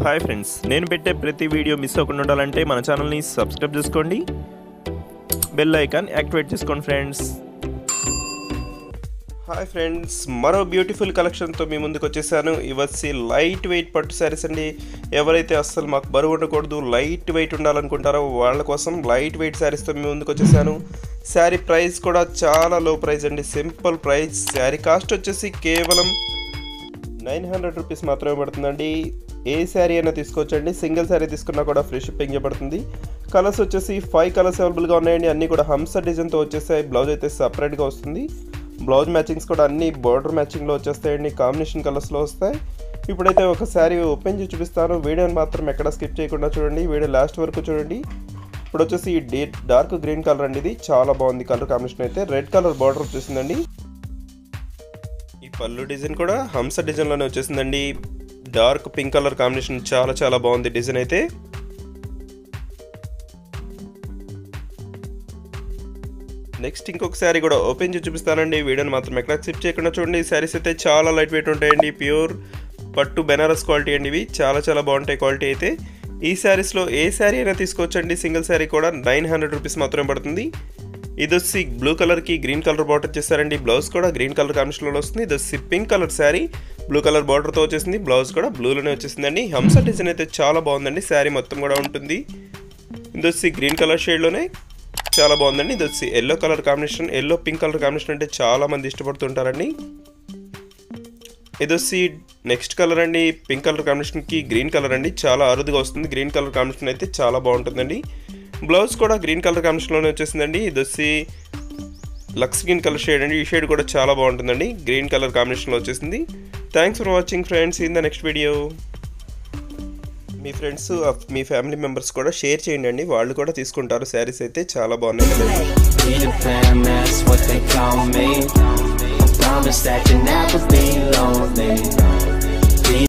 Hi friends, నేను పెట్టే ప్రతి వీడియో మిస్ అవ్వకుండా ఉండాలంటే మన ఛానల్ని సబ్స్క్రైబ్ చేసుకోండి, బెల్ ఐకాన్ యాక్టివేట్ చేసుకోండి ఫ్రెండ్స్. హాయ్ ఫ్రెండ్స్, మరో బ్యూటిఫుల్ కలెక్షన్తో మీ ముందుకు వచ్చేసాను. ఇవచ్చి లైట్ వెయిట్ పట్టు శారీస్ అండి. ఎవరైతే అస్సలు మాకు బరువు ఉండకూడదు, లైట్ వెయిట్ ఉండాలనుకుంటారో వాళ్ళ కోసం లైట్ వెయిట్ శారీస్తో మీ ముందుకు వచ్చేసాను. శారీ ప్రైస్ కూడా చాలా లో ప్రైస్ అండి, సింపుల్ ప్రైస్. శారీ కాస్ట్ వచ్చేసి కేవలం 900 రూపీస్ మాత్రమే పడుతుందండి. ఏ శారీ అయినా తీసుకోవచ్చండి, సింగిల్ శారీ తీసుకున్నా కూడా ఫ్రీ షిప్పింగ్ చేయబడుతుంది. కలర్స్ వచ్చేసి 5 కలర్స్ అవైలబుల్గా ఉన్నాయండి. అన్నీ కూడా హంస డిజైన్తో వచ్చేసాయి. బ్లౌజ్ అయితే సపరేట్గా వస్తుంది. బ్లౌజ్ మ్యాచింగ్స్ కూడా అన్ని బార్డర్ మ్యాచింగ్లో వచ్చేస్తాయండి, కాంబినేషన్ కలర్స్లో వస్తాయి. ఇప్పుడైతే ఒక శారీ ఓపెన్ చేసి చూపిస్తాను. వీడియోని మాత్రం ఎక్కడ స్కిప్ చేయకుండా చూడండి, వీడియో లాస్ట్ వరకు చూడండి. ఇప్పుడు వచ్చేసి ఈ డార్క్ గ్రీన్ కలర్ అండి, ఇది చాలా బాగుంది కలర్ కాంబినేషన్. అయితే రెడ్ కలర్ బార్డర్ వచ్చేసిందండి. ఈ పళ్ళు డిజైన్ కూడా హంస డిజైన్లోనే వచ్చేసిందండి. డార్క్ పింక్ కలర్ కాంబినేషన్ చాలా బాగుంది డిజైన్ అయితే. నెక్స్ట్ ఇంకొక శారీ కూడా ఓపెన్ చేసి చూపిస్తానండి. వీడియోని మాత్రం ఎక్కడ స్కిప్ చేయకుండా చూడండి. శారీస్ అయితే చాలా లైట్ వెయిట్ ఉంటాయండి, ప్యూర్ పట్టు బెనారస్ క్వాలిటీ అండి. ఇవి చాలా బాగుంటాయి క్వాలిటీ అయితే. ఈ శారీస్లో ఏ శారీ అయినా తీసుకోవచ్చండి, సింగిల్ శారీ కూడా 900 రూపీస్ మాత్రమే పడుతుంది. ఇది వచ్చి బ్లూ కలర్కి గ్రీన్ కలర్ బార్డర్ చేస్తారండి. బ్లౌజ్ కూడా గ్రీన్ కలర్ కాంబినేషన్లో వస్తుంది. ఇది వచ్చి pink colour sari, blue colour బార్డర్తో వచ్చేసింది. బ్లౌజ్ కూడా బ్లూలోనే వచ్చేసిందండి. హంస డిజైన్ అయితే చాలా బాగుందండి, శారీ మొత్తం కూడా ఉంటుంది. ఇది వచ్చి గ్రీన్ కలర్ షేడ్లోనే చాలా బాగుందండి. ఇది వచ్చి yellow colour combination, yellow pink colour combination అంటే చాలా మంది ఇష్టపడుతుంటారండి. ఇది వచ్చి నెక్స్ట్ కలర్ అండి, పింక్ కలర్ కాంబినేషన్కి గ్రీన్ కలర్ అండి, చాలా అరుదుగా వస్తుంది. గ్రీన్ కలర్ కాంబినేషన్ అయితే చాలా బాగుంటుందండి. బ్లౌజ్ కూడా గ్రీన్ కలర్ కాంబినేషన్లోనే వచ్చేసిందండి. ఇది వచ్చి లక్స్ గ్రీన్ కలర్ షేడ్ అండి, ఈ షేడ్ కూడా చాలా బాగుంటుందండి, గ్రీన్ కలర్ కాంబినేషన్లో వచ్చేసింది. Thanks for watching friends. In the next video me friends, me family members కూడా షేర్ చేయండి అండి, వాళ్ళు కూడా తీసుకుంటారు. శారీస్ అయితే చాలా బాగున్నాయి.